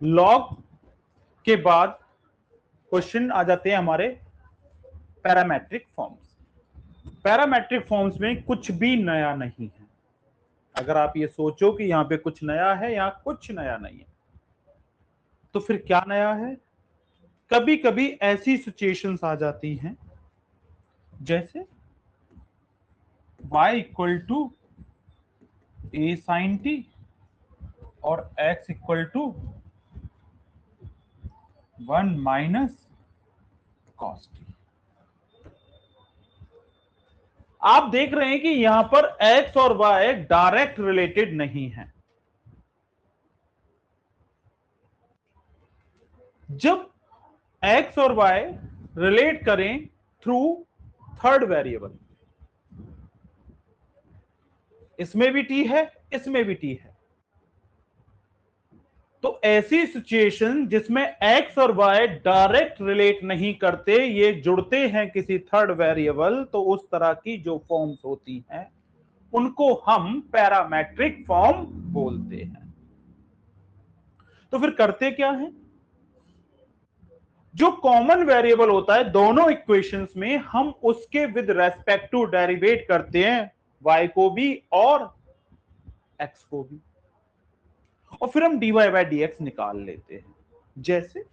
Log के बाद question आ जाते हैं हमारे पैरामेट्रिक फॉर्म्स। पैरामेट्रिक फॉर्म्स में कुछ भी नया नहीं है। अगर आप ये सोचो कि यहां पे कुछ नया है, यहां कुछ नया नहीं है, तो फिर क्या नया है? कभी कभी ऐसी सिचुएशंस आ जाती हैं जैसे y equal to a sin t और x equal to 1 minus cos t। आप देख रहे हैं कि यहां पर x और y डायरेक्ट रिलेटेड नहीं है। जब x और y रिलेट करें थ्रू थर्ड वेरिएबल, इसमें भी t है, इसमें भी t है, तो ऐसी सिचुएशन जिसमें x और y डायरेक्ट रिलेट नहीं करते, ये जुड़ते हैं किसी थर्ड वेरिएबल, तो उस तरह की जो फॉर्म्स होती हैं उनको हम पैरामेट्रिक फॉर्म बोलते हैं। तो फिर करते क्या है? जो कॉमन वेरिएबल होता है दोनों इक्वेशंस में, हम उसके विद रेस्पेक्ट टू डेरिवेट करते हैं, y को भी और x को भी, और फिर हम dy बाय dx निकाल लेते हैं। जैसे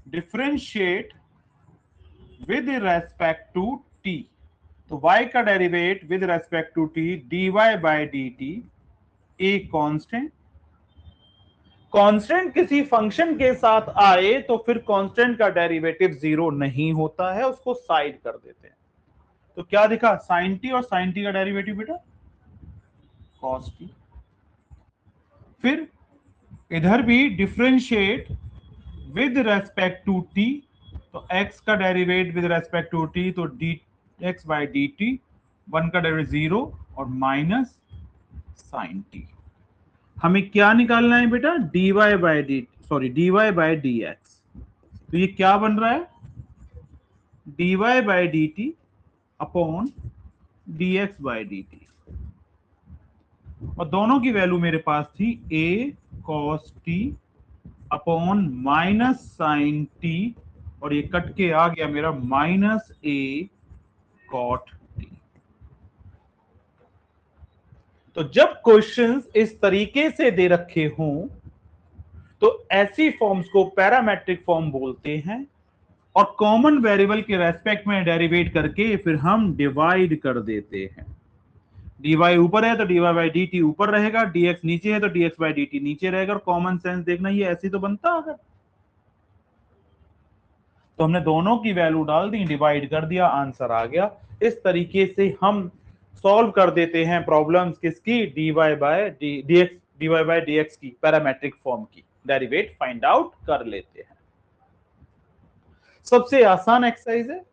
differentiate with respect to t, तो y का derivate with respect to t dy by dt, a constant. Constant किसी फंक्शन के साथ आए तो फिर कांस्टेंट का डेरिवेटिव जीरो नहीं होता है, उसको साइड कर देते हैं। तो क्या दिखा? साइन टी, और साइन टी का डेरिवेटिव बेटा कॉस टी। फिर इधर भी differentiate with respect to T, तो x का derivate with respect to T, तो D X by D T, one का डेरिवेट जीरो और माइनस साइन टी। हमें क्या निकालना है बेटा? dy by D, sorry dy by D x. तो ये क्या बन रहा है? dy by D T upon dx by D t, और दोनों की वैल्यू मेरे पास थी a cos t upon minus sine t, और ये कट के आ गया मेरा माइनस a cot t। तो जब क्वेश्चंस इस तरीके से दे रखे हों तो ऐसी फॉर्म्स को पैरामेट्रिक फॉर्म बोलते हैं, और कॉमन वेरिएबल के रेस्पेक्ट में डेरिवेट करके फिर हम डिवाइड कर देते हैं। dy ऊपर है तो dy बाई डी टी ऊपर रहेगा, dx नीचे है तो dx बाई डी टी नीचे रहेगा, और कॉमन सेंस देखना ये ऐसे तो बनता है। तो हमने दोनों की वैल्यू डाल दी, डिवाइड कर दिया, आंसर आ गया। इस तरीके से हम सॉल्व कर देते हैं प्रॉब्लम्स किसकी? dy बाय dx की पैरामेट्रिक फॉर्म की डेरिवेट फाइंड आउट कर लेते हैं। सबसे आसान एक्सरसाइज है,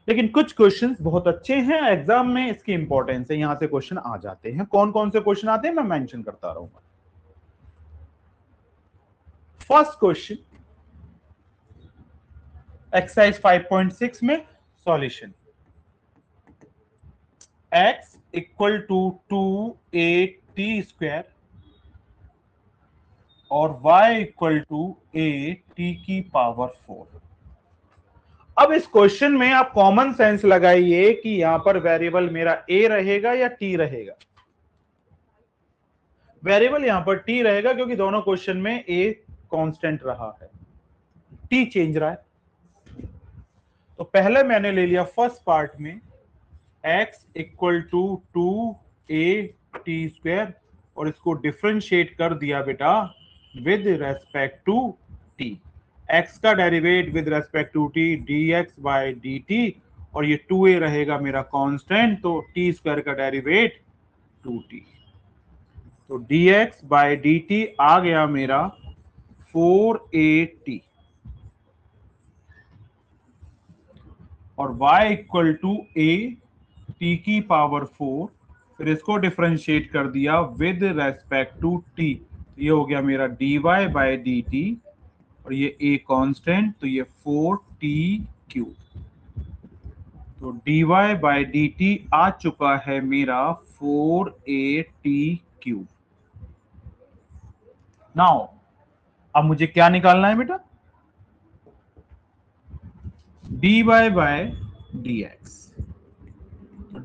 लेकिन कुछ क्वेश्चंस बहुत अच्छे हैं, एग्जाम में इसकी इंपॉर्टेंस है, यहां से क्वेश्चन आ जाते हैं। कौन कौन से क्वेश्चन आते हैं मैं मेंशन करता रहूंगा। फर्स्ट क्वेश्चन एक्सरसाइज 5.6 में solution. x equal to 2a t² और y equal to a t की पावर 4। अब इस क्वेश्चन में आप कॉमन सेंस लगाइए कि यहां पर वेरिएबल मेरा a रहेगा या t रहेगा। वेरिएबल यहां पर t रहेगा क्योंकि दोनों क्वेश्चन में a कांस्टेंट रहा है, t चेंज रहा है। तो पहले मैंने ले लिया फर्स्ट पार्ट में x equal to 2a t² और इसको डिफरेंशिएट कर दिया बेटा with respect to t। x का derivate with respect to t dx by dt, और ये 2a रहेगा मेरा कांस्टेंट, तो t² का डेरिवेट 2t, तो dx बाय dt आ गया मेरा 4at, और y equal to a t की पावर 4, फिर इसको डिफरेंशिएट कर दिया विद रेस्पेक्ट टू t, ये हो गया मेरा dy बाय dt, और ये a कांस्टेंट, तो ये 4t क्यूब, तो dy बाय डी टी आ चुका है मेरा 4a/t³ नाउ अब मुझे क्या निकालना है बेटा, dy by D x.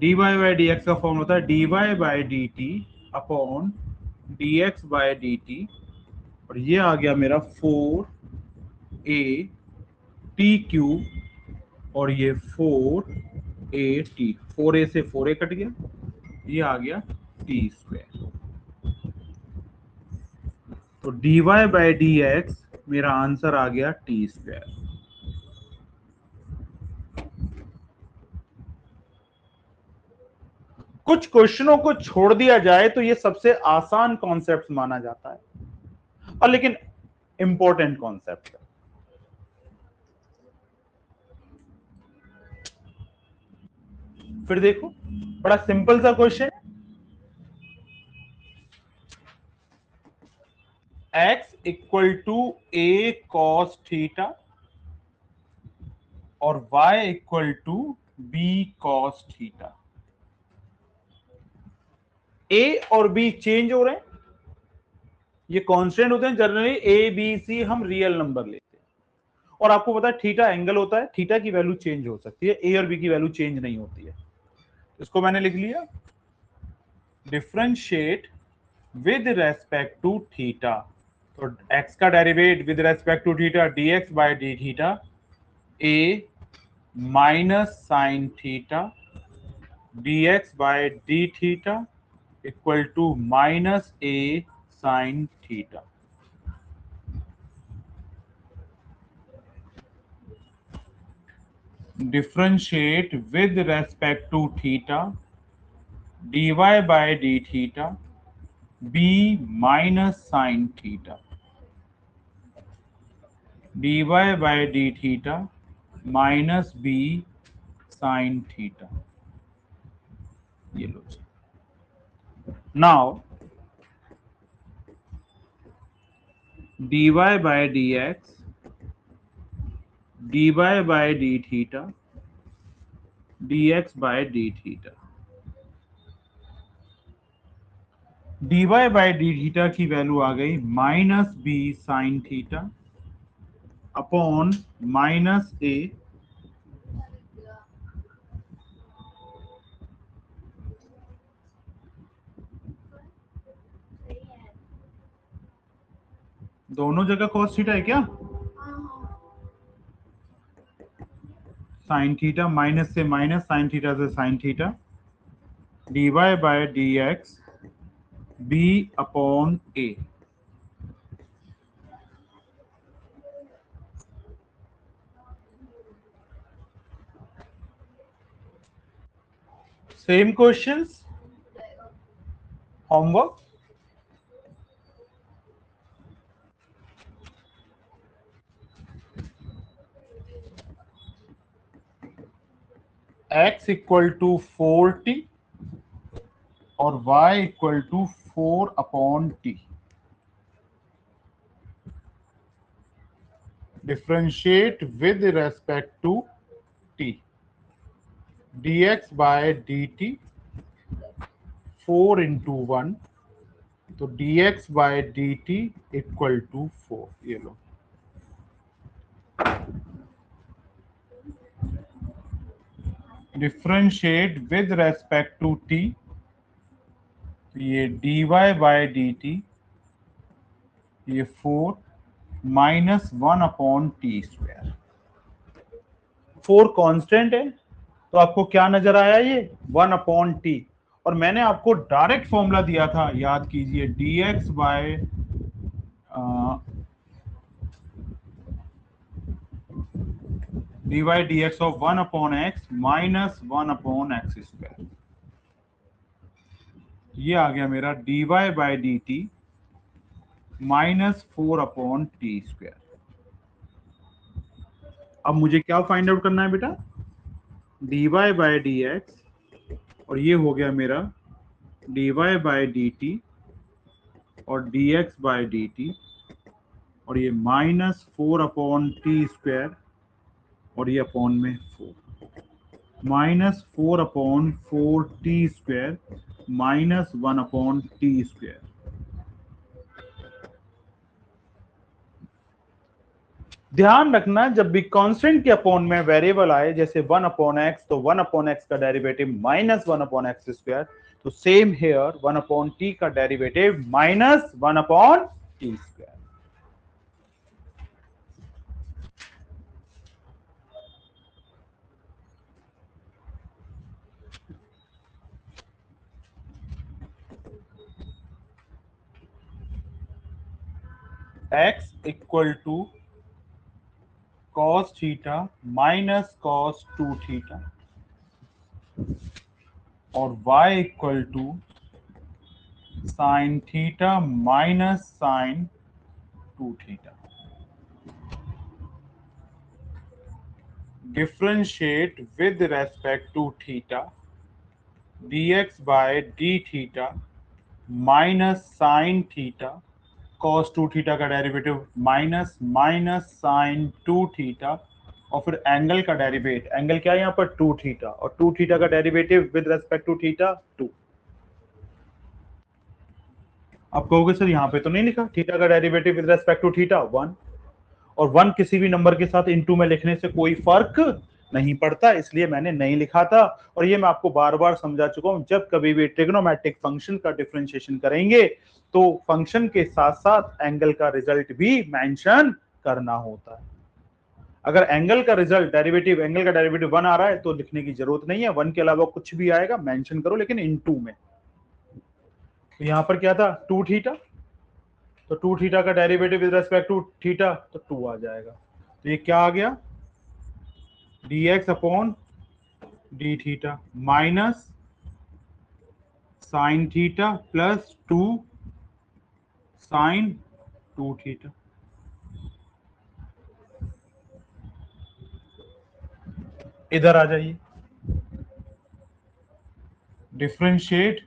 dy by D x का फॉर्म होता है dy by D T upon dx by D t, और ये आ गया मेरा 4a/t³ और ये 4a/t, 4a से 4a कट गया, ये आ गया t²। तो dy बाय डी एक्स मेरा आंसर आ गया t²। कुछ क्वेश्चनों को छोड़ दिया जाए तो ये सबसे आसान कॉन्सेप्ट माना जाता है, और लेकिन इंपॉर्टेंट कॉन्सेप्ट है। फिर देखो, बड़ा सिंपल सा question, x equal to a cos theta और y equal to b cos theta. a और b चेंज हो रहे हैं, ये कांस्टेंट होते हैं जनरली, a b c हम रियल नंबर लेते हैं, और आपको पता है थीटा एंगल होता है, थीटा की वैल्यू चेंज हो सकती है, a और b की वैल्यू चेंज नहीं होती है। इसको मैंने लिख लिया, differentiate with respect to theta, तो x का derivate with respect to theta dx by d theta a minus sine theta dx by d theta equal to minus a sine theta. Differentiate with respect to theta dy by d theta b minus sine theta dy by d theta minus b sine theta. ये लो जी। Now dy by D x, dy by d theta, dx by d theta. dy by d theta की value आ गई minus b sine theta upon minus a दोनों जगह cos theta है क्या, साइन थीटा, माइनस से माइनस, साइन थीटा से sine theta, dy by D x b upon a। Same questions, homework. x equal to 4t और y equal to 4 upon t. Differentiate with respect to t dx by dt 4 into 1, तो dx by dt equal to 4। ये लो, differentiate with respect to t, ये dy by dt, ये 4 minus 1 upon t²। 4 constant है, तो आपको क्या नजर आया, ये 1 अपॉन टी, और मैंने आपको डायरेक्ट फॉर्मूला दिया था, याद कीजिए, dx by dy dx of 1 upon x minus 1 upon x²। ये आ गया मेरा dy by D t minus 4 upon t²। अब मुझे क्या फाइंड आउट करना है बेटा, dy बाय डी एक्स, और ये हो गया मेरा dy बाय डी टी और dx बाय डी टी, और ये माइनस 4 अपॉन t², और ये अपॉन में 4। -4/4t² -1/t²। ध्यान रखना जब भी कांस्टेंट के अपॉन में वेरिएबल आए जैसे 1/x, तो 1/x का डेरिवेटिव -1/x²। तो सेम हेयर 1/t का derivative -1/t²। x equal to cos theta minus cos 2 theta और y equal to sin theta minus sin 2 theta. Differentiate with respect to theta dx by d theta minus sine theta cos 2 theta का derivative minus sine 2 theta और फिर angle का derivative, angle क्या है यहाँ पर 2 theta, और 2 थीटा का derivative with respect to theta 2। आप कहोगे सर यहाँ पे तो नहीं लिखा थीटा का derivative with respect to theta 1, और 1 किसी भी नंबर के साथ इनटू में लिखने से कोई फर्क नहीं पड़ता, इसलिए मैंने नहीं लिखा था। और ये मैं आपको बार बार समझा चुका हूं, जब कभी भी ट्रिग्नोमेट्रिक फंक्शन का डिफरेंशिएशन करेंगे तो फंक्शन के साथ साथ एंगल का रिजल्ट भी मेंशन करना होता है। अगर एंगल का रिजल्ट डेरिवेटिव, एंगल का डेरिवेटिव 1 आ रहा है तो लिखने की जरूरत नहीं है, 1 के अलावा कुछ भी आएगा मेंशन करो, लेकिन इनटू में। तो यहां पर क्या था 2 थीटा, तो 2 थीटा का derivative with respect to theta तो 2 आ जाएगा। तो ये क्या आ गया dx upon d theta minus sine theta plus 2 sine 2 theta. इधर आ जाइए, differentiate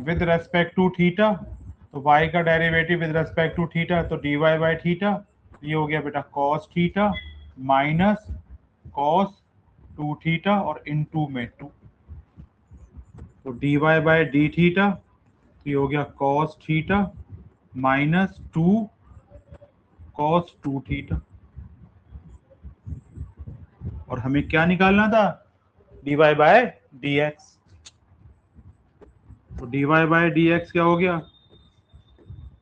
with respect to theta, तो y का derivative with respect to theta तो dy बाय थीटा, ये हो गया बेटा cos theta minus cos 2 theta और इनटू में 2, तो dy बाय डी थीटा ये हो गया cos theta minus 2 cos 2 theta. और हमें क्या निकालना था dy बाय dx, तो dy बाय dx क्या हो गया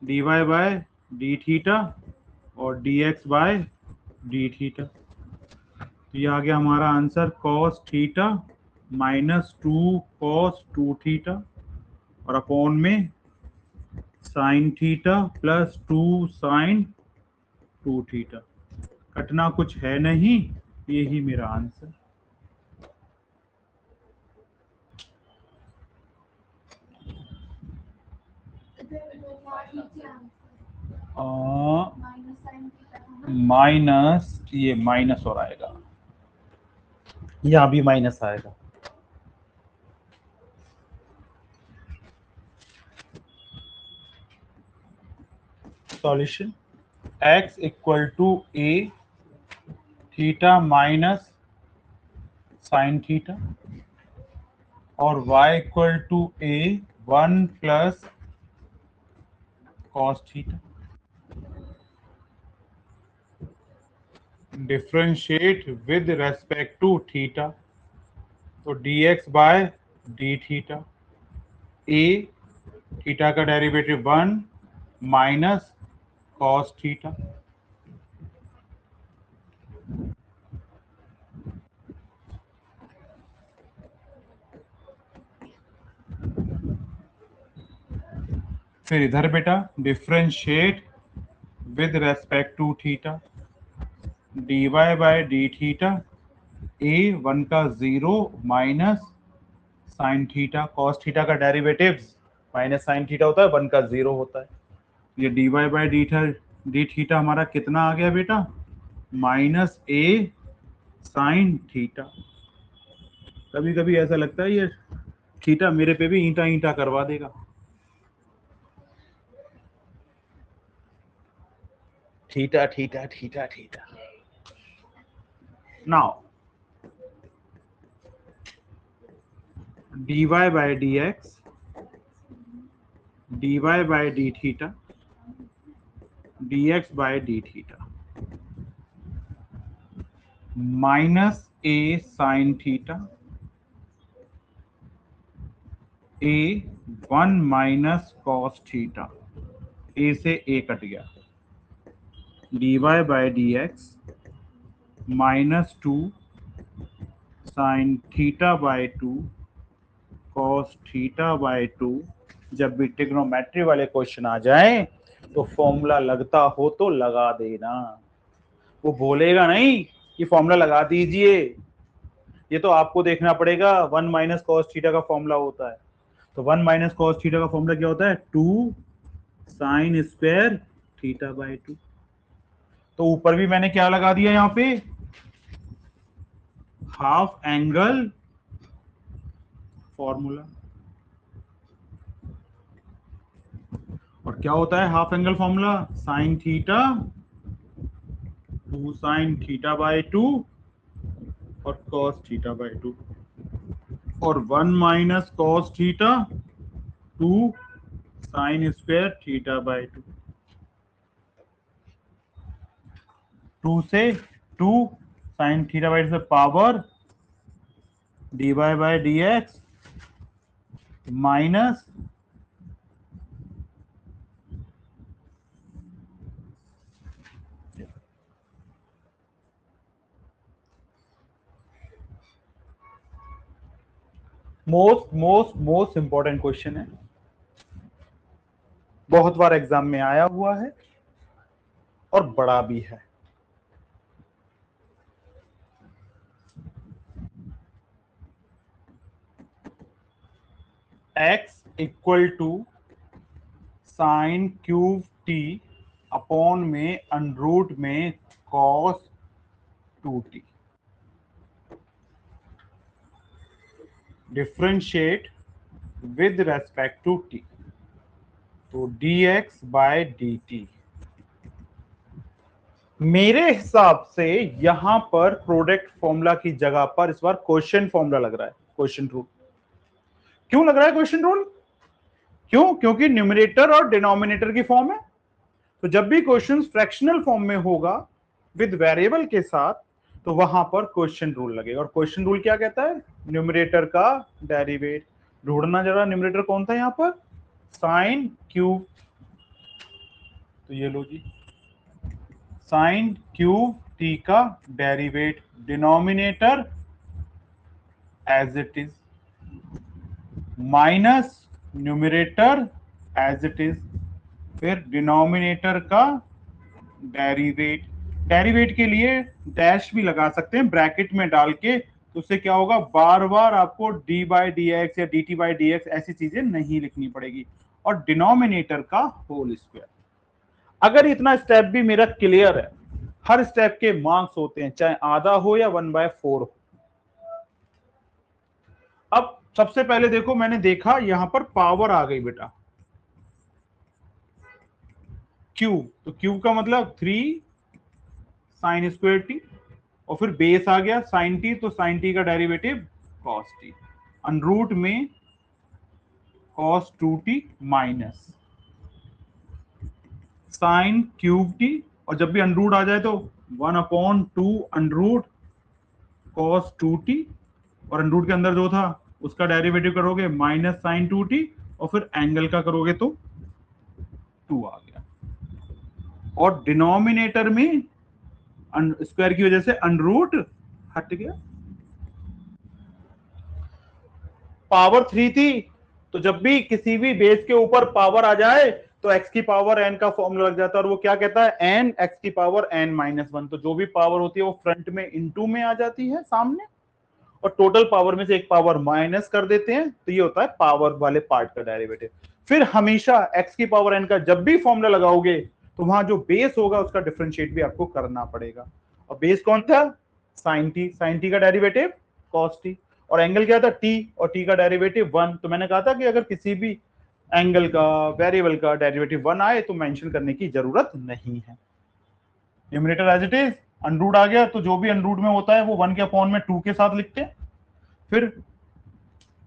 dy बाय डी थीटा और dx बाय डी थीटा। तो ये आ गया हमारा answer cos theta minus 2 cos 2 theta और अपॉन में sine theta plus 2 sine 2 theta. कटना कुछ है नहीं, यही मेरा आंसर। माइनस ये माइनस और आएगा, यहां भी माइनस आएगा। Solution x equal to a theta minus sine theta और y equal to a 1 plus cos theta. Differentiate with respect to theta, तो dx by d theta, a theta का derivative 1 minus cos theta. फिर इधर बेटा differentiate with respect to theta, dy by d theta a 1 का 0 minus sine theta, cos theta का derivative minus sine theta होता है, 1 का 0 होता है। ये dy बाय डी थीटा हमारा कितना आ गया बेटा माइनस a साइन थीटा। कभी कभी ऐसा लगता है ये थीटा मेरे पे भी ईंटा ईंटा करवा देगा। Theta theta theta theta. Now dy by dx dy by d theta dx by d theta minus a sine theta a 1 minus cos theta a से a कट गया dy by dx minus 2 sine theta by 2 cos theta by 2। जब भी trigonometry वाले question आ जाए तो formula लगता हो तो लगा देना, वो बोलेगा नहीं कि फॉर्मूला लगा दीजिए, ये तो आपको देखना पड़ेगा। 1 माइनस कॉस थीटा का फॉर्मूला होता है, तो 1 माइनस कॉस थीटा का फॉर्मूला क्या होता है? 2 साइन स्क्वायर थीटा बाय 2। तो ऊपर भी मैंने क्या लगा दिया यहाँ पे? Half angle formula. और क्या होता है half angle formula? Sine theta 2 sine theta by 2 और कॉस थीटा बाय 2 और 1 minus cos theta 2 sine square theta by 2। 2 से 2 साइन थीटा बाय 2 से power dy by dx minus most important question है, बहुत बार एग्जाम में आया हुआ है और बड़ा भी है। x equal to sine cube t upon में अनरूट में cos 2t differentiate with respect to t, तो dx बाय dt। मेरे हिसाब से यहां पर प्रोडक्ट फॉर्मूला की जगह पर इस बार क्वेश्चन फॉर्मूला लग रहा है, क्वेश्चन रूल। क्यों लग रहा है क्वेश्चन रूल? क्यों? क्योंकि न्यूमरेटर और डिनोमिनेटर की फॉर्म है, तो जब भी क्वेश्चन फ्रैक्शनल फॉर्म में होगा विद वेरिएबल के साथ तो वहां पर क्वेश्चन रूल लगेगा। और क्वेश्चन रूल क्या कहता है? न्यूमरेटर का डेरिवेट। ढूंढना जरा न्यूमरेटर कौन था यहां पर? साइन क्यूब, तो ये लो जी, साइन क्यूब टी का derivate, denominator as it is minus numerator as it is, फिर डिनोमिनेटर का डेरिवेट। डेरिवेट के लिए डैश भी लगा सकते हैं ब्रैकेट में डाल के, तो उससे क्या होगा? बार बार आपको डी बाई डी एक्स या D T by d x ऐसी चीजें नहीं लिखनी पड़ेगी। और डिनोमिनेटर का होल स्क्वायर। अगर इतना स्टेप भी मेरा क्लियर है, हर स्टेप के मार्क्स होते हैं, चाहे आधा हो या 1/4 हो। अब सबसे पहले देखो, मैंने देखा यहां पर पावर आ गई बेटा, क्यूब, तो क्यूब का मतलब 3 साइन स्क्वायर टी, और फिर बेस आ गया साइन टी, तो साइन टी का डेरिवेटिव कॉस टी, अनरूट में cos 2t minus sign cube t, और जब भी अनरूट आ जाए तो 1/2 अनरूट कॉस 2t, और अनरूट के अंदर जो था उसका डेरिवेटिव करोगे माइनस साइन 2t, और फिर एंगल का करोगे तो 2 आ गया। और डिनोमिनेटर में स्क्वायर की वजह से अनरूट हट गया। पावर 3 थी, तो जब भी किसी भी बेस के ऊपर पावर आ जाए तो x की पावर n का फॉर्मूला लग जाता है, और वो क्या कहता है? n x की पावर n-1। तो जो भी पावर होती है वो फ्रंट में इनटू में आ जाती है सामने, और टोटल पावर में से एक पावर माइनस कर देते हैं, तो ये होता है पावर वाले पार्ट का डेरिवेटिव। फिर हमेशा x की पावर n का जब भी फॉर्मूला लगाओगे तो वहां जो बेस होगा उसका डिफरेंशिएट भी आपको करना पड़ेगा। और बेस कौन था? साइन टी, साइन टी का डेरिवेटिव कॉस टी, और एंगल क्या था? टी, और टी का डेरिवेटिव 1। तो मैंने कहा था कि अगर किसी भी एंगल का, वेरिएबल का डेरिवेटिव 1 आए तो मेंशन करने की जरूरत नहीं है। Numerator as it is, under root आ गया तो जो भी अनरूट में होता है वो 1 के अपॉन में 2 के साथ लिखते हैं। फिर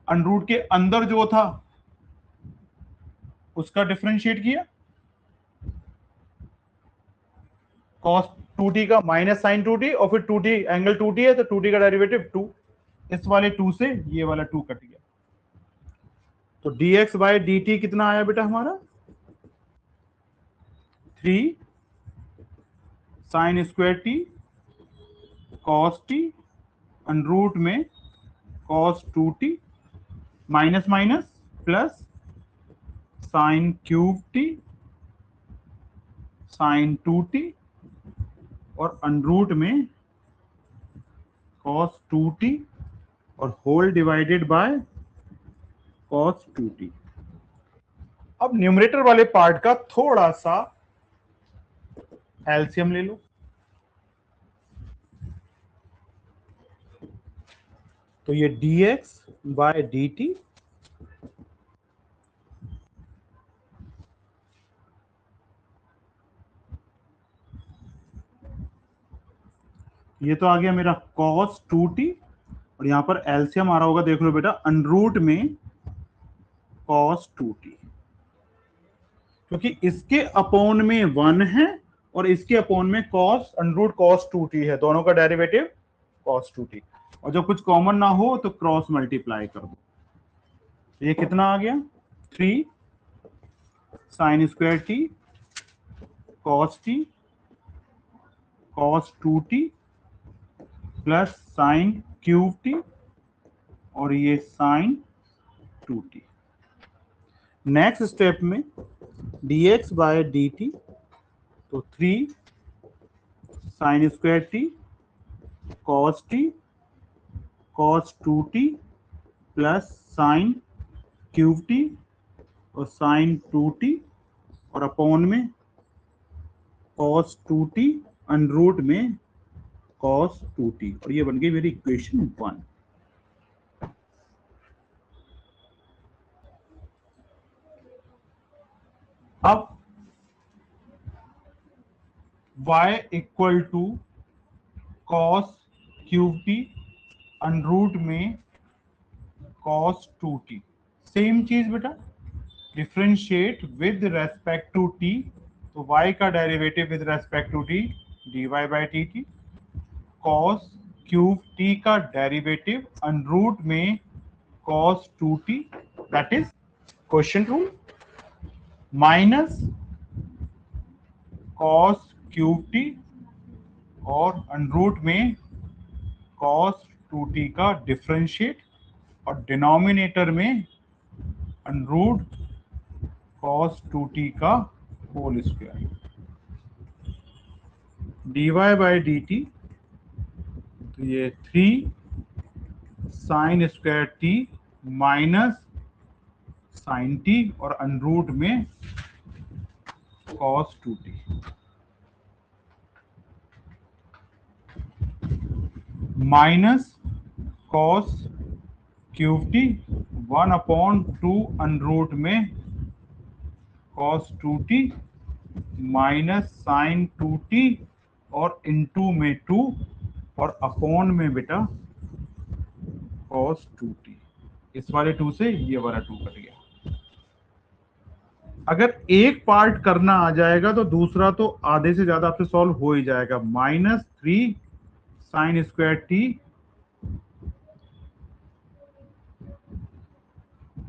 अंडर के अंदर जो था उसका डिफरेंशिएट किया, cos 2t का माइनस साइन 2t, और फिर 2t एंगल 2t है तो 2t का डेरिवेटिव 2, इस वाले 2 से ये वाला 2 कट गया, तो dx बाय dt कितना आया बेटा हमारा 3 sine square t cos t under में cos 2t minus minus plus sine cube t sine 2t और अंडर में cos 2t और whole divided by cos 2t। अब न्यूमरेटर वाले पार्ट का थोड़ा सा एलसीएम ले लो, तो ये dx बाय dt ये तो आ गया मेरा cos 2t, और यहां पर एलसीएम आ रहा होगा, देख लो बेटा, अंडर में cos 2t, क्योंकि इसके अपॉन में 1 है और इसके अपॉन में cos अंडर cos 2t है, दोनों का डेरिवेटिव cos 2t, और जब कुछ कॉमन ना हो तो क्रॉस मल्टीप्लाई कर दो, ये कितना आ गया 3 sine square t cos t cos 2t plus sine cube t और ये साइन 2t। नेक्स्ट स्टेप में dx बाय dt, तो 3 sine square t cos 2t plus sine cube t और साइन 2t और अपॉन में cos 2t अंडर में cos 2t, और ये बन गई मेरी इक्वेशन 1। अब y equal to cos cube t under में cos 2t, सेम चीज बेटा, differentiate with respect to t, तो y का derivative with respect to t dy by dt, cos cube t का डेरिवेटिव अंडर में cos 2t, that is question rule, minus cos cube t और under में cos 2t का differentiate, और denominator में under cos 2t का whole square, dy by dt, तो ये 3 sine square t minus sine t और अंडर में cos 2t minus cos cube t 1/2 under में cos 2t minus sine 2t और इनटू में 2 और अपॉन में बेटा cos 2t, इस वाले 2 से ये वाला 2 कट गया। अगर एक पार्ट करना आ जाएगा तो दूसरा तो आधे से ज्यादा आपसे सॉल्व हो ही जाएगा, -3 sine square t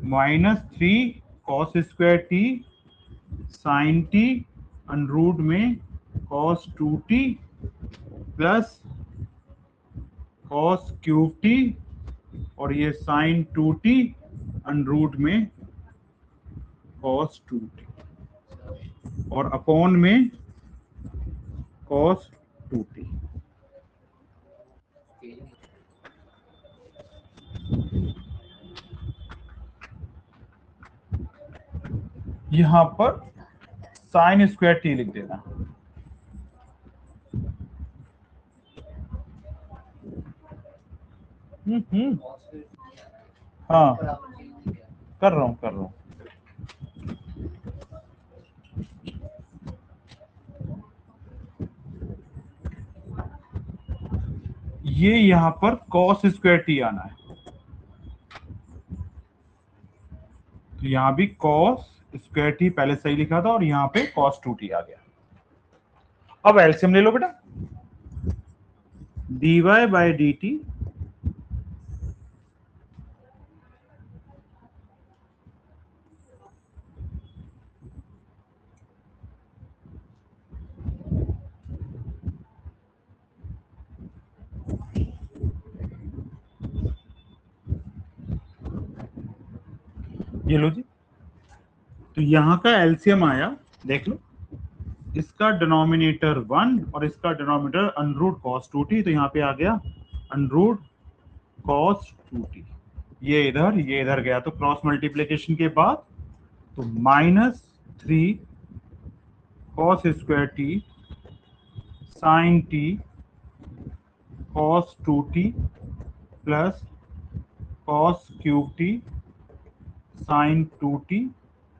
-3 cos square t sine t under में cos 2t plus cos cube t और ये साइन 2t अंडर में cos 2t और अपॉन में cos 2t। यहां पर साइन स्क्वायर टी लिख देना, हाँ कर रहा हूं। ये यहां पर cos स्क्वायर टी आना है, यहां भी cos स्क्वायर टी पहले सही लिखा था और यहां पे cos 2t आ गया। अब एलसीएम ले लो बेटा, dy बाय डी टी ये लो जी। तो यहां का एलसीएम आया, देख लो, इसका डिनोमिनेटर 1 और इसका डिनोमिनेटर अनरूट cos 2t, तो यहाँ पे आ गया अनरूट cos 2t। ये इधर गया, तो क्रॉस मल्टीप्लीकेशन के बाद तो -3 cos square t sine t cos 2t plus cos cube t sine 2t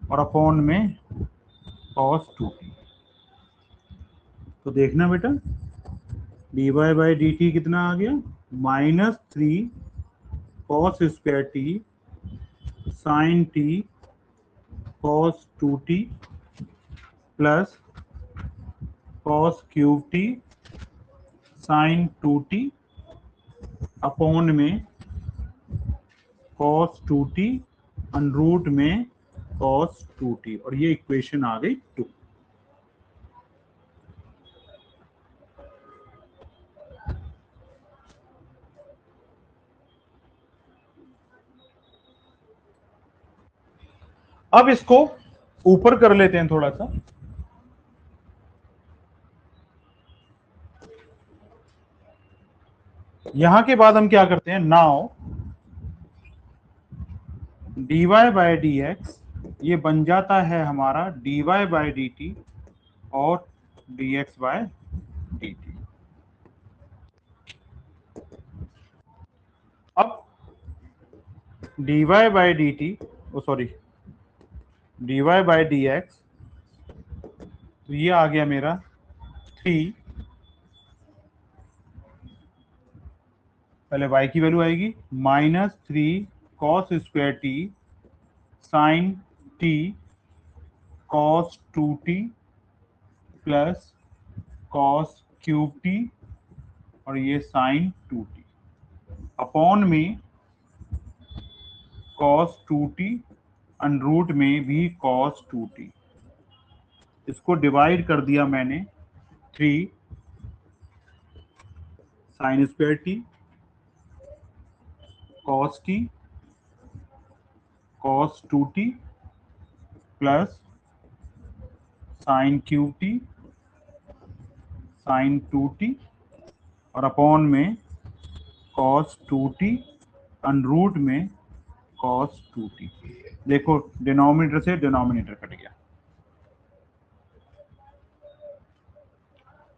और अपॉन में cos 2t। तो देखना बेटा, dy बाई डी टी कितना आ गया, -3 cos square t sine t cos 2t plus cos cube t sine 2t upon में cos 2t under root में cos 2t, और ये इक्वेशन आ गई 2। अब इसको ऊपर कर लेते हैं थोड़ा सा। यहां के बाद हम क्या करते हैं, now dy by D x ये बन जाता है हमारा dy बाय डी टी और dx बाय डी टी। अब dy by D t, sorry dy by D x, तो ये आ गया मेरा 3, पहले y की वैल्यू आएगी -3 cos square t sine t cos 2t plus cos cube t और ये साइन 2t अपॉन में cos 2t अनरूट में भी cos 2t। इसको डिवाइड कर दिया मैंने 3 sine square t cos t cos 2t plus sine cube t sine 2t और अपॉन में cos 2t अनरूट में cos 2t। देखो डिनोमिनेटर से डिनोमिनेटर कट गया,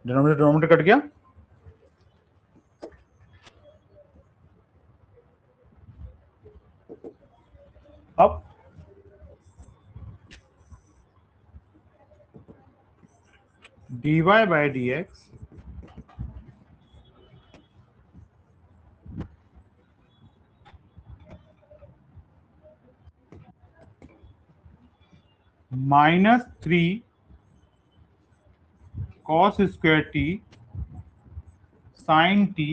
डिनोमिनेटर कट गया। अब dy by D x -3 cos square t sine t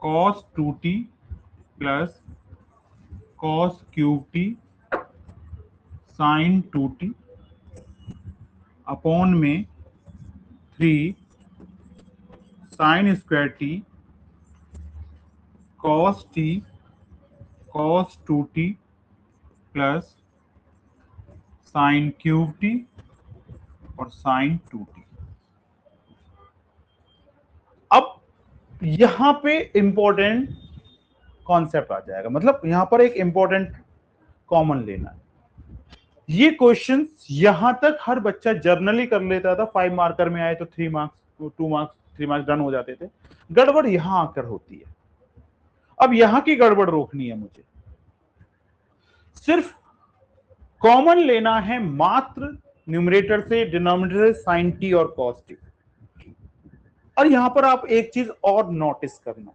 cos 2t plus cos cube t sine 2t upon में 3 sine square t cos t cos 2t plus sine cube t और sine 2t। अब यहां पे important concept आ जाएगा, मतलब यहां पर एक इंपॉर्टेंट कॉमन लेना है। ये क्वेश्चन यहां तक हर बच्चा जर्नली कर लेता था, 5 मार्कर में आए तो 3 मार्क्स 2 मार्क्स 3 मार्क्स डन हो जाते थे। गड़बड़ यहां आकर होती है। अब यहां की गड़बड़ रोकनी है मुझे, सिर्फ कॉमन लेना है मात्र न्यूमरेटर से डिनोमिनेटर से साइन टी और कॉस टी। और यहां पर आप एक चीज और नोटिस करना,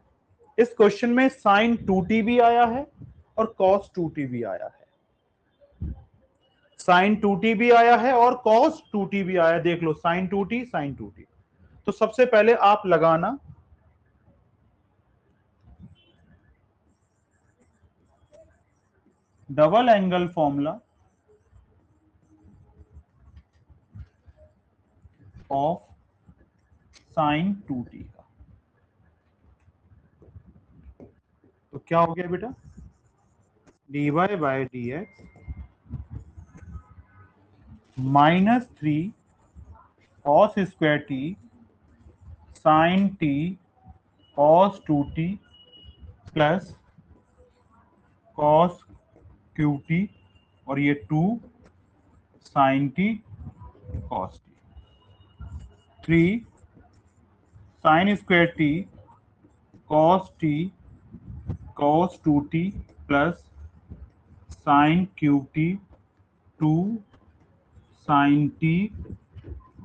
इस क्वेश्चन में साइन 2t भी आया है और cos 2t भी आया है, sin 2t भी आया है और cos 2t भी आया है। देख लो sin 2t sin 2t। तो सबसे पहले आप लगाना double angle formula of sin 2t का। तो क्या हो गया बेटा, dy by D x -3 cos square t sin t cos 2t plus cos qt और ये 2 sin t cos t, 3 sin square t cos 2t plus sin qt 2 sin t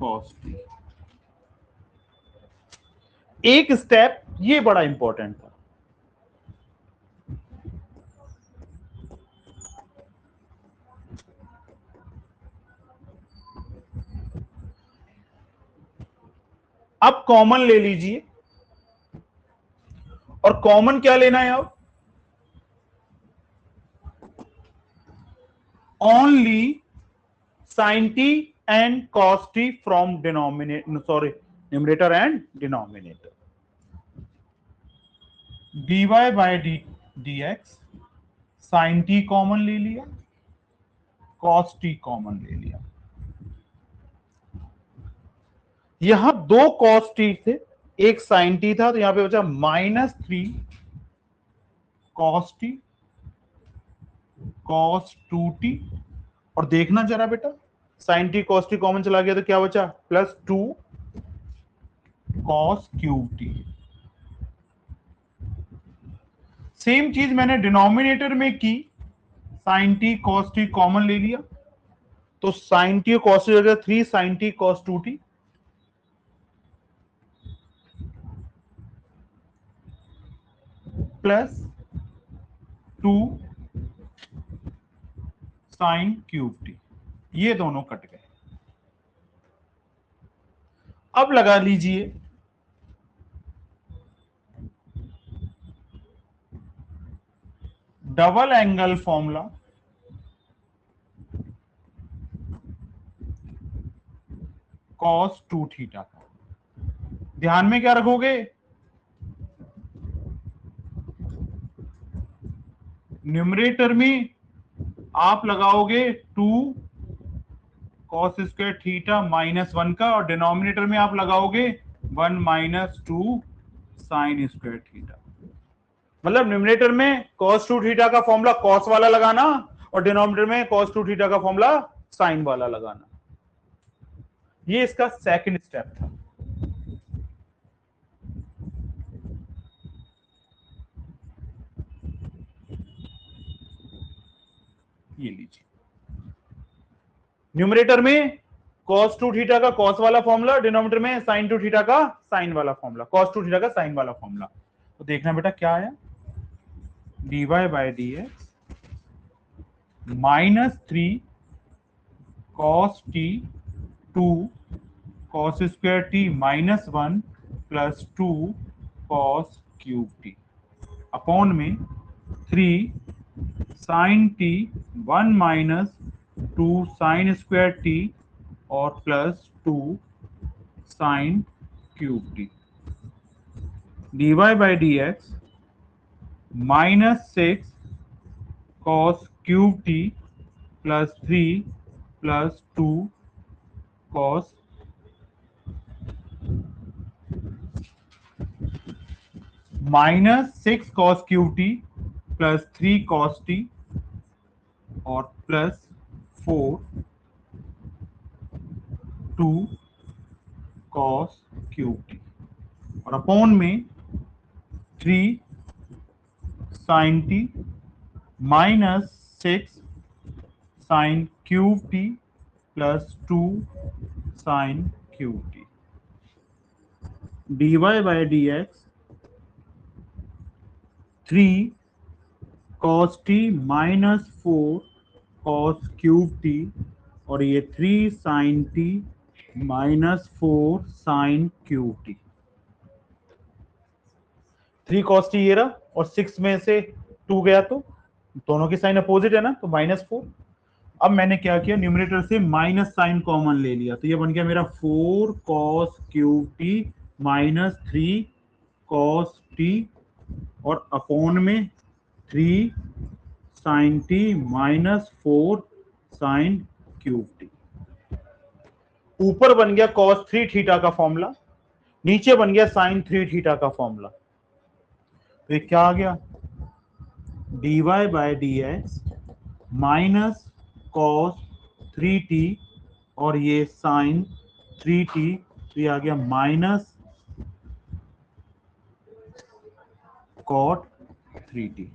cos t। एक step ये बड़ा important था, अब common ले लीजिए। और कॉमन क्या लेना है अब, only sin t and cos t from denominator, sorry, numerator and denominator। dy by dx sin t common ले लिया, cos t कॉमन ले लिया। यहां दो cos t थे, एक sin t था, तो यहां पे बचा -3 cos t cos 2t। और देखना जरा बेटा, sin t cos t common चला गया तो क्या बचा, +2 cos qt। सेम चीज मैंने डिनोमिनेटर में की, sin t cos t common ले लिया, तो sin t cos t हो गया 3 sin t cos 2t plus 2 sin cube T. ये दोनों कट गए। अब लगा लीजिए double angle formula cos 2 theta का। ध्यान में क्या रखोगे, न्यूमरेटर में आप लगाओगे 2 cos स्क्वायर थीटा -1 का, और डिनोमिनेटर में आप लगाओगे 1 - 2 sin स्क्वायर थीटा। मतलब न्यूमरेटर में cos 2 थीटा का फॉर्मूला cos वाला लगाना, और डिनोमिनेटर में cos 2 थीटा का फॉर्मूला sin वाला लगाना। ये इसका सेकंड स्टेप था। ये लीजिए, न्यूमरेटर में cos 2 थीटा का cos वाला फॉर्मूला, डिनोमिनेटर में sin 2 थीटा का sin वाला फॉर्मूला, cos 2 थीटा का sin वाला फॉर्मूला। तो देखना बेटा क्या आया, dy by dx -3 cos t 2 cos square t -1 plus 2 cos cube t upon में 3 sin t 1 - 2 sin square t और plus 2 sin cube t। dy by dx -6 cos cube t plus 3 plus 2 cos -6 cos cube t plus 3 cos t और plus 4 2 cos cube t और upon में 3 sin t -6 sin cube t plus 2 sin cube t। dy by dx 3 cos t minus 4 cos cube t, और ये 3 sine t minus 4 sine cube t. 3 cos t ये रहा, और 6 में से 2 गया तो दोनों की साइन अपोजिट है ना, तो -4। अब मैंने क्या किया, न्यूमरेटर से माइनस साइन कॉमन ले लिया, तो ये बन गया मेरा 4 cos cube t minus 3 cos t, और अपॉन में 3 sine t minus 4 sine cube t. ऊपर बन गया कॉस 3 थीटा का फॉर्मूला, नीचे बन गया साइन 3 थीटा का फॉर्मूला। तो ये क्या आ गया, dy by D x minus cos 3t, और ये साइन 3t, तो ये आ गया माइनस कॉट 3t।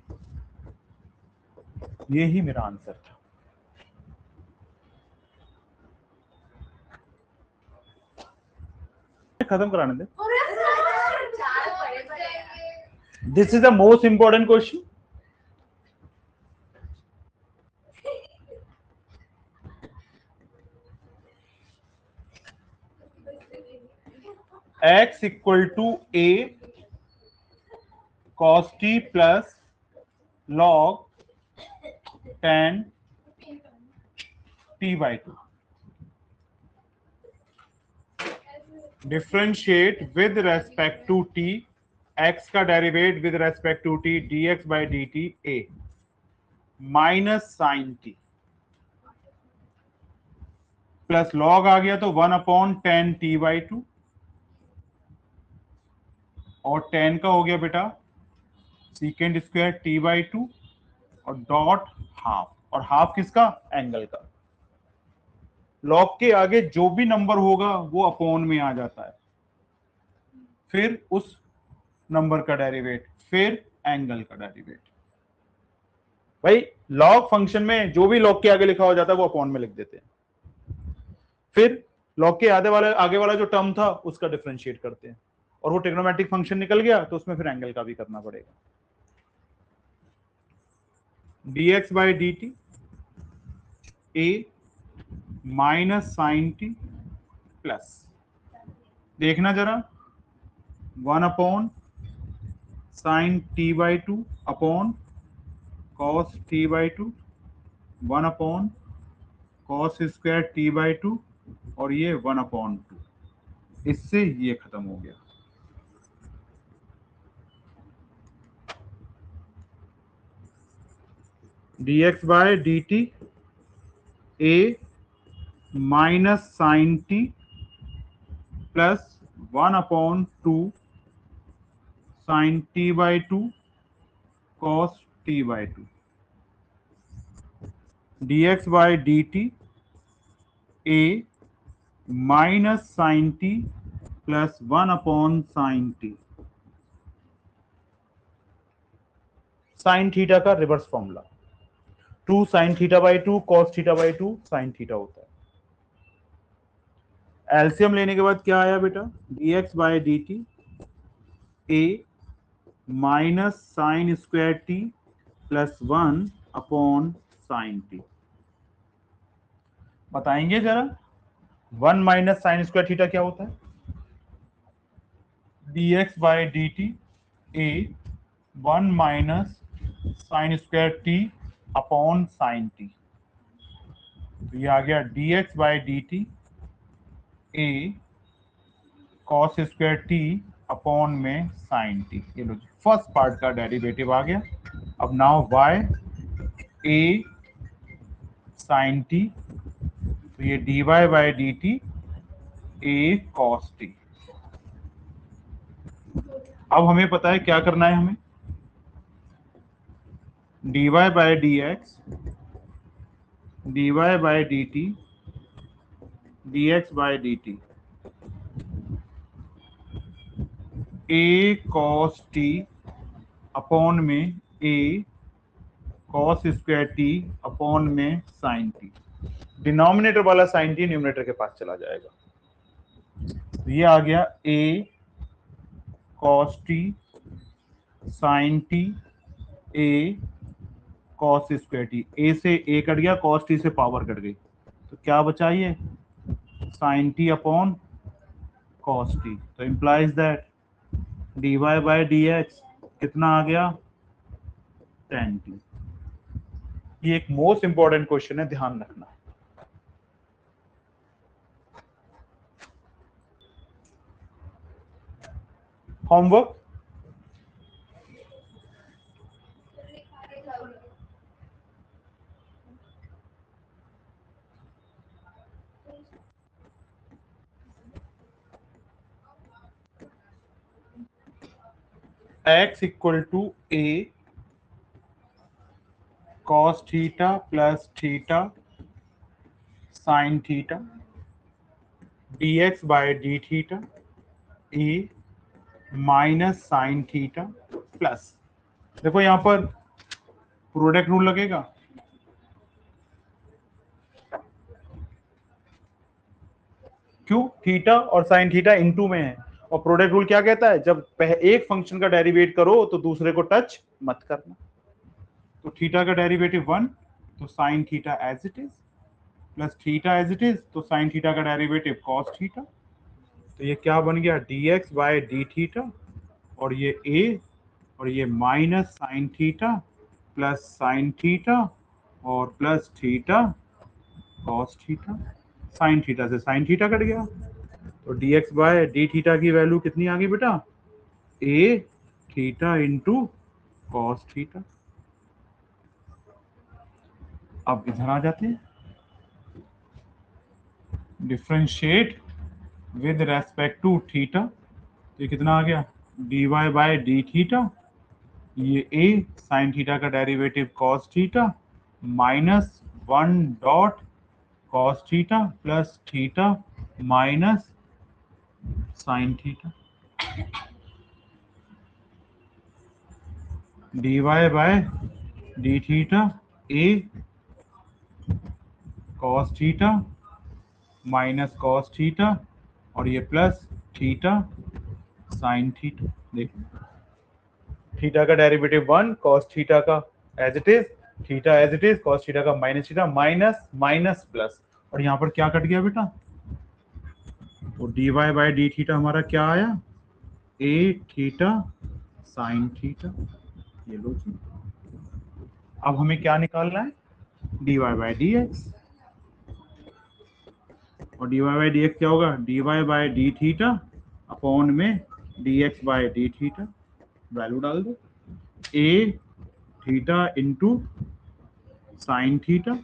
ये ही मेरा आंसर था। खत्म कराने दे। This is the most important question. x equal to a cos t plus log tan t by 2, differentiate with respect to t, x का derivate with respect to t dx by dt a minus sine t plus log आ गया तो 1/10t by 2, और 10 का हो गया बेटा secant square t by 2, और डॉट हाफ, और हाफ किसका, एंगल का। लॉग के आगे जो भी नंबर होगा वो अपॉन में आ जाता है, फिर उस नंबर का डेरिवेट, फिर एंगल का डेरिवेट। भाई लॉग फंक्शन में जो भी लॉग के आगे लिखा हो जाता है वो अपॉन में लिख देते हैं, फिर लॉग के आगे वाला जो टर्म था उसका डिफरेंशिएट करते हैं, और वो ट्रिग्नोमेट्रिक फंक्शन निकल गया तो उसमें फिर एंगल का भी करना पड़ेगा। dx by D t A minus sine t plus, देखना जरा, 1/sin t by 2 upon cos t by 2, 1/cos square t by 2, और ये 1/2, इससे ये खत्म हो गया। dx by D t A minus sine t plus 1/2 sine t by 2 cos t by 2, dx by D t A minus sine t plus 1/sin t, sine theta का reverse formula, 2 sine theta by 2 cos theta by 2 sine theta होता है। LCM लेने के बाद क्या आया बेटा, dx by D t A minus sine square t plus 1/sin t. बताएंगे जरा, 1 माइनस साइन स्क्वायर थीटा क्या होता है, dx बाय डी टी ए 1 minus sine square t upon sine t, तो ये आ गया dx by D t A cos square t upon में साइन टी। ये लो फर्स्ट पार्ट का डेरिवेटिव आ गया। अब नाउ y ए साइन टी, तो ये dy by D t A cos t. अब हमें पता है क्या करना है, हमें dy by D x, dy by D T, dx by D t A cos t upon में a cos square t upon में साइन टी। डिनोमिनेटर वाला साइन टी न्यूमरेटर के पास चला जाएगा, तो ये आ गया a cos t sine t A cos square t, a से ए कट गया, कॉस टी से पावर कट गई, तो क्या बचा ये sine t upon cos t. तो implies that dy by dx कितना आ गया tan टी। ये एक मोस्ट इंपॉर्टेंट क्वेश्चन है, ध्यान रखना। Homework x equal to a cos theta plus theta sine theta dx by d theta a minus sine theta plus, देखो यहां पर प्रोडक्ट रूल लगेगा, क्यों थीटा और साइन थीटा इनटू में है, और प्रोडक्ट रूल क्या कहता है, जब एक फंक्शन का डेरिवेट करो तो दूसरे को टच मत करना। तो थीटा का डेरिवेटिव 1, तो sine theta as it is, plus theta as it is, तो साइन थीटा का डेरिवेटिव कॉस थीटा। तो ये क्या बन गया dx बाय डी थीटा, और ये a, और ये minus sine theta plus sine theta और plus theta cos theta. Sine theta से साइन थीटा कट गया, तो dx बाय डी थीटा की वैल्यू कितनी आ गई बेटा, a theta into cos theta. अब इधर आ जाते हैं, differentiate with respect to theta, तो ये कितना आ गया dy बाय डी थीटा, ये a साइन थीटा का derivative cos theta minus 1 dot cos theta plus theta minus sine theta, dy by d theta a cos theta minus cos theta और ये plus theta sine theta. देखो theta का derivative 1, cos theta का as it is, theta as it is, cos theta का minus theta, minus minus plus, और यहाँ पर क्या कट गया बेटा, तो dy बाय डी थीटा हमारा क्या आया, a थीटा साइन थीटा। ये लो जी, अब हमें क्या निकालना है, dy बाय डी एक्स, और dy बाय डी एक्स क्या होगा, dy by d theta upon में dx by d theta, value डाल दो, a theta into sine theta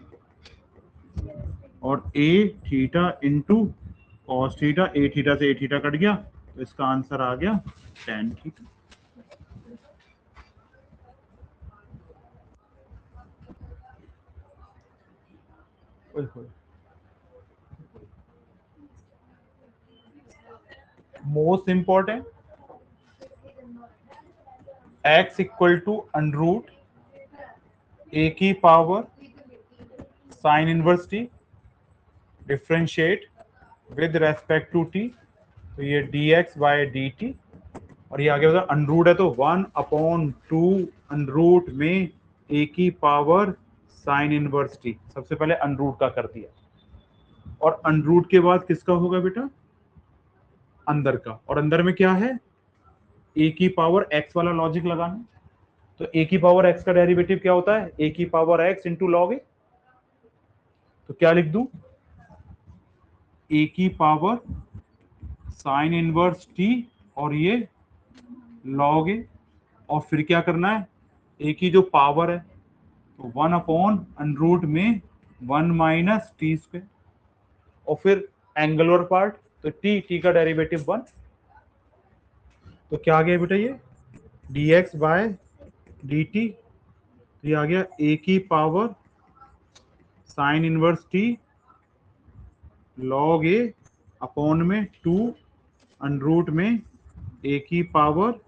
और a theta into cos theta, a theta से a थीटा कट गया, तो इसका आंसर आ गया tan theta. Most important, x equal to under root a की power sine inverse t, differentiate with respect to t, तो ये dx बाय dt, और ये आगे अंडरूट है तो 1 अपॉन 2 अंडरूट में a की पावर साइन इनवर्स t, सबसे पहले अंडरूट का कर दिया, और अंडरूट के बाद किसका होगा बेटा, अंदर का, और अंदर में क्या है, a की पावर x वाला लॉजिक लगाना, तो a की पावर x का डेरिवेटिव क्या होता है, a की पावर x इंटू लॉग ए, तो क्या लिख दूं, a की पावर साइन इनवर्स t और ये लॉग ए, और फिर क्या करना है, a की जो पावर है तो 1 अपॉन अंडरूट में 1 माइनस टी स्क्वायर, और फिर एंगुलर पार्ट, तो t का डेरिवेटिव 1, तो क्या आ गया बेटा ये dx बाय dt, तो ये आ गया a की power sine inverse t log a upon में 2 अंडरूट में a की पावर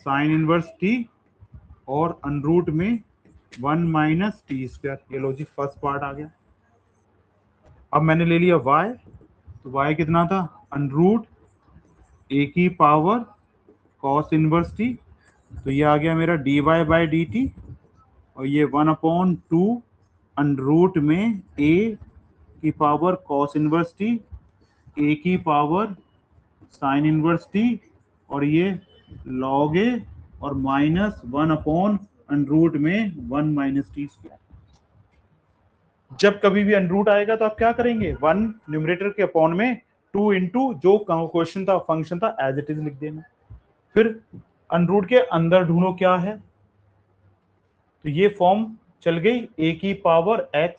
साइन इनवर्स t और अंडरूट में 1 माइनस टी स्क्वायर। ये लो जी फर्स्ट पार्ट आ गया। अब मैंने ले लिया y, तो y कितना था, अंडरूट a की पावर कॉस इनवर्स t, तो ये आ गया मेरा dy बाय dt, और ये 1/2 अंडर रूट में a की power cos inverse t, a की पावर sin इनवर्स t, और ये log a और माइनस 1/√, में 1 माइनस टी स्क्वायर। जब कभी भी अंडर रूट आएगा तो आप क्या करेंगे, 1 न्यूमरेटर के अपॉन में 2 इंटू जो क्वेश्चन था फंक्शन था एज इट इज लिख देना। फिर अंडर रूट के अंदर ढूंढो क्या है, तो ये फॉर्म चल गई a की पावर x,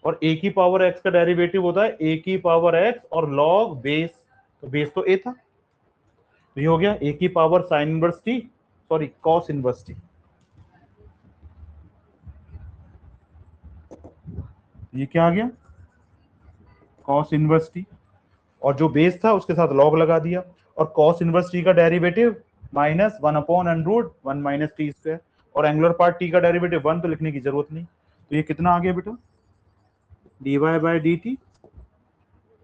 और a की पावर x का डेरिवेटिव होता है a की पावर x और log बेस, तो बेस तो a था, तो ये हो गया a की power sine inverse t, sorry cos inverse t। ये क्या आ गया, कॉस इनवर्स t, और जो बेस था उसके साथ लॉग लगा दिया, और कॉस इनवर्स t का derivative minus 1/√1 minus t square, और एंगुलर पार्ट t का डेरिवेटिव 1, तो लिखने की जरूरत नहीं। तो ये कितना आ गया बेटा, dy by D t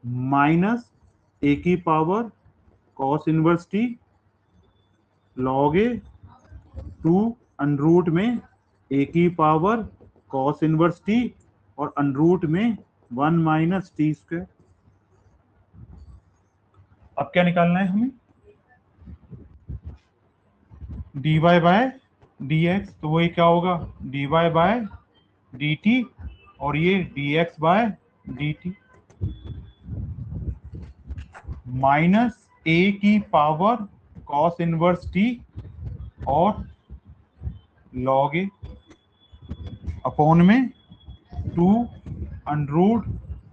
minus a की power cos inverse t log a 2 under root में a की पावर कॉस इनवर्स t और अंडर रूट में 1 माइनस टी स्क्वायर। अब क्या निकालना है हमें, dy बाय dx, तो वही क्या होगा dy बाय dt, और ये dx by dt minus a की पावर cos इनवर्स t और log a अपॉन में 2 अंडर रूट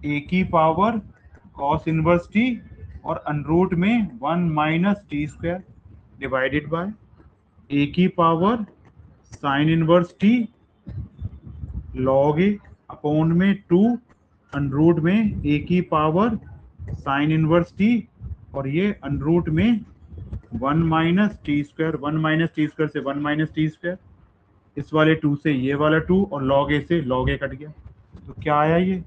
a की पावर cos इनवर्स t और अंडर रूट में 1 minus t square divided by a की power sine inverse t log a upon में 2 under root में a की power sine inverse t, और ये अंडर रूट में 1 minus t square, 1 minus t square से 1 माइनस टी स्क्वायर, इस वाले 2 से ये वाला 2, और log a से log a कट गया, तो क्या आया ये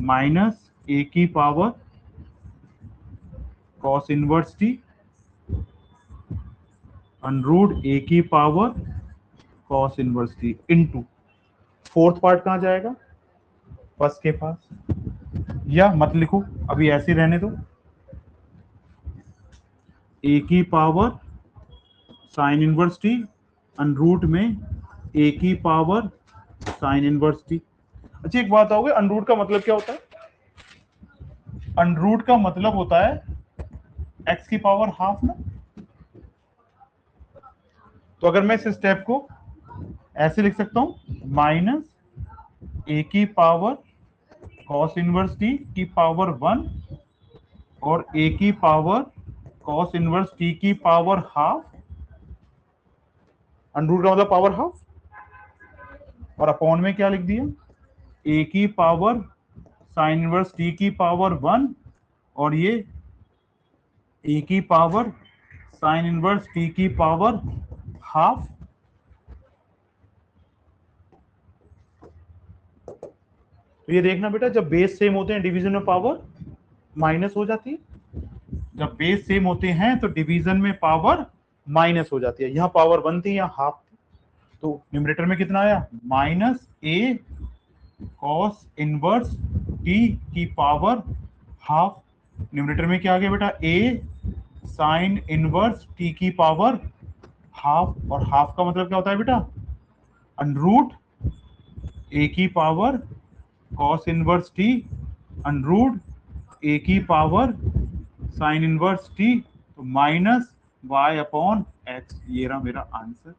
माइनस a की power cos inverse t under root a की power cos inverse t into, fourth part कहां जाएगा, फर्स्ट के पास, या मत लिखो अभी ऐसे ही रहने दो, a की power sine inverse t under root में a की पावर साइन इनवर्स t। अच्छा एक बात आओगे, अंडर रूट का मतलब क्या होता है, अंडर रूट का मतलब होता है x की पावर हाफ ना। तो अगर मैं इस स्टेप को ऐसे लिख सकता हूं, माइनस a की पावर cos इनवर्स t की पावर 1 और a की पावर cos इनवर्स t की पावर हाफ, अंडर रूट का मतलब पावर हाफ, और अपॉन में क्या लिख दिया, a की पावर साइन इनवर्स t की पावर 1 और ये a की पावर साइन इनवर्स t की पावर हाफ। तो ये देखना बेटा, जब बेस सेम होते हैं डिवीजन में पावर माइनस हो जाती है, जब बेस सेम होते हैं तो डिवीजन में पावर माइनस हो जाती है। यहाँ पावर 1 थी, यहाँ हाफ थी, तो न्यूमरेटर में कितना आया, minus a cos inverse t की पावर हाफ, न्यूमरेटर में क्या आ गया बेटा, a साइन इनवर्स t की पावर हाफ, और हाफ का मतलब क्या होता है बेटा, अंडर रूट a की power cos inverse t under root a की पावर साइन इनवर्स t, तो माइनस y अपॉन x, ये रहा मेरा आंसर।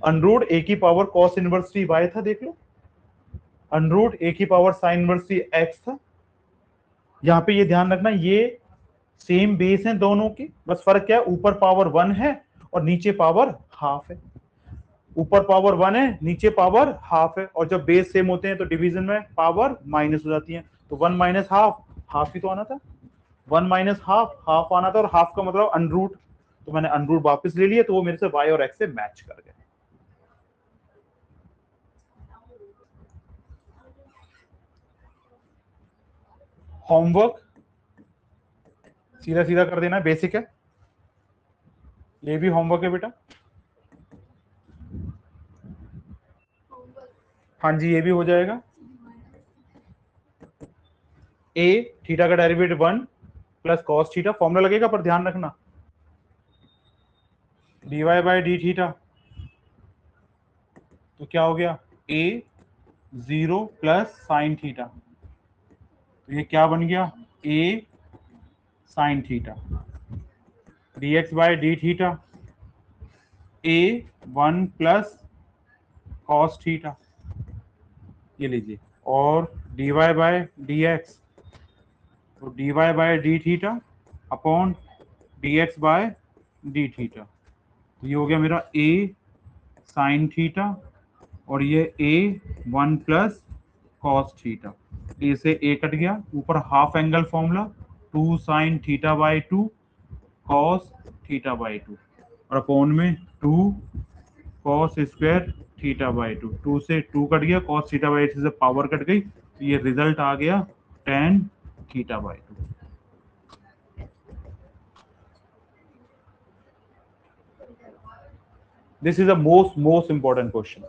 अंडर रूट a की power cos inverse t y था, देख लो, अंडर रूट a की power sine inverse t x था। यहाँ पे ये ध्यान रखना, ये सेम बेस हैं दोनों के, बस फर्क क्या है, ऊपर पावर 1 है और नीचे पावर हाफ है, ऊपर पावर 1 है नीचे पावर हाफ है, और जब बेस सेम होते हैं तो डिवीजन में पावर माइनस हो जाती है, तो 1 माइनस हाफ, हाफ ही तो आना था, 1 माइनस हाफ, हाफ आना था, और हाफ का मतलब अंडर रूट, तो मैंने अंडर रूट वापस ले लिया, तो वो मेरे से y और x से मैच कर गए। होमवर्क सीधा सीधा कर देना, बेसिक है, ये भी होमवर्क है बेटा। हाँ जी, ये भी हो जाएगा। ए थीटा का derivative 1 plus cos theta, formula लगेगा पर ध्यान रखना dy बाई डी थीटा, तो क्या हो गया ए 0 प्लस साइन थीटा, तो ये क्या बन गया a sine theta, dx by d theta a 1 plus cos theta, ये लीजिए, और dy बाई डी एक्स, तो dy by d theta upon dx by d theta, तो ये हो गया मेरा a साइन थीटा और ये a 1 plus cos theta, a से a कट गया, ऊपर half angle formula 2 sine theta by 2 cos theta by 2 और अपॉन में 2 कॉस स्क्वायर थीटा बाई 2, 2 से 2 कट गया, कॉस थीटा बाई 2 से पावर कट गई, तो ये रिजल्ट आ गया tan theta by 2। This is the most important question.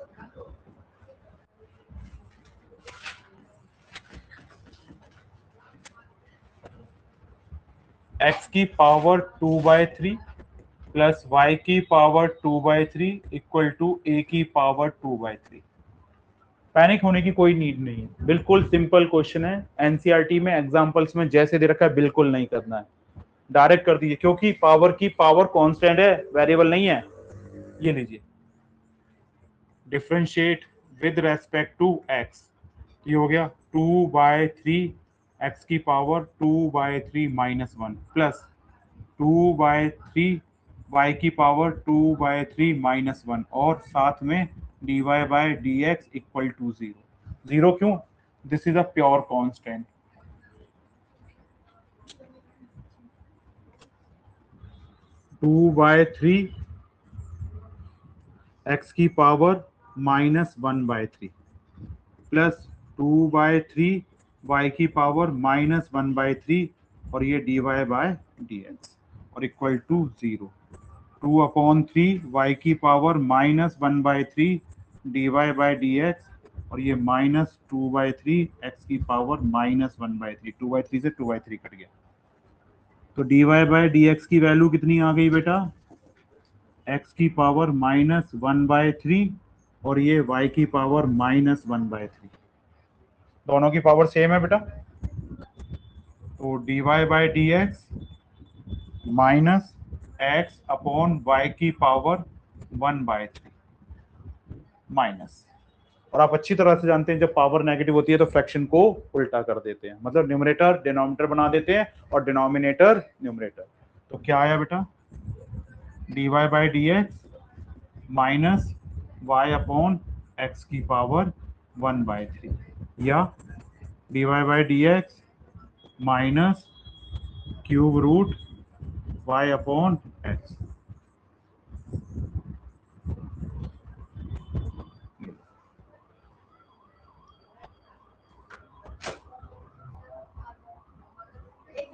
x की पावर 2/3 प्लस y की पावर 2/3 इक्वल टू a की पावर 2/3। पैनिक होने की कोई नीड नहीं है, बिल्कुल सिंपल क्वेश्चन है। एनसीईआरटी में एग्जांपल्स में जैसे दे रखा है बिल्कुल नहीं करना है, डायरेक्ट कर दीजिए, क्योंकि पावर की पावर कांस्टेंट है, वेरिएबल नहीं है। ये लीजिए, differentiate with respect to x, ये हो गया 2/3 x की पावर 2/3 माइनस 1 प्लस 2/3 y की पावर 2/3 माइनस 1 और साथ में dy by d x equal to 0। 0 क्यों? This is a pure constant. Two by three x की पावर -1/3 प्लस 2/3 y की पावर -1/3 और ये dy बाय डी एक्स और इक्वल टू 0। 2/3 y की power -1/3 dy by D x और ये -2/3 x की पावर -1/3, 2/3 से 2/3 कट गया, तो dy बाय डी एक्स की वैल्यू कितनी आ गई बेटा, x की पावर -1/3 और ये y की पावर -1/3, दोनों की पावर सेम है बेटा, तो dy by d x minus x upon y की पावर 1/3 माइनस, और आप अच्छी तरह से जानते हैं जब पावर नेगेटिव होती है तो फ्रैक्शन को उल्टा कर देते हैं, मतलब न्यूमरेटर डिनोमिनेटर बना देते हैं और डिनोमिनेटर न्यूमरेटर। तो क्या आया बेटा, dy by d x minus y upon x की पावर 1/3 या dy by d x minus cube root y upon x,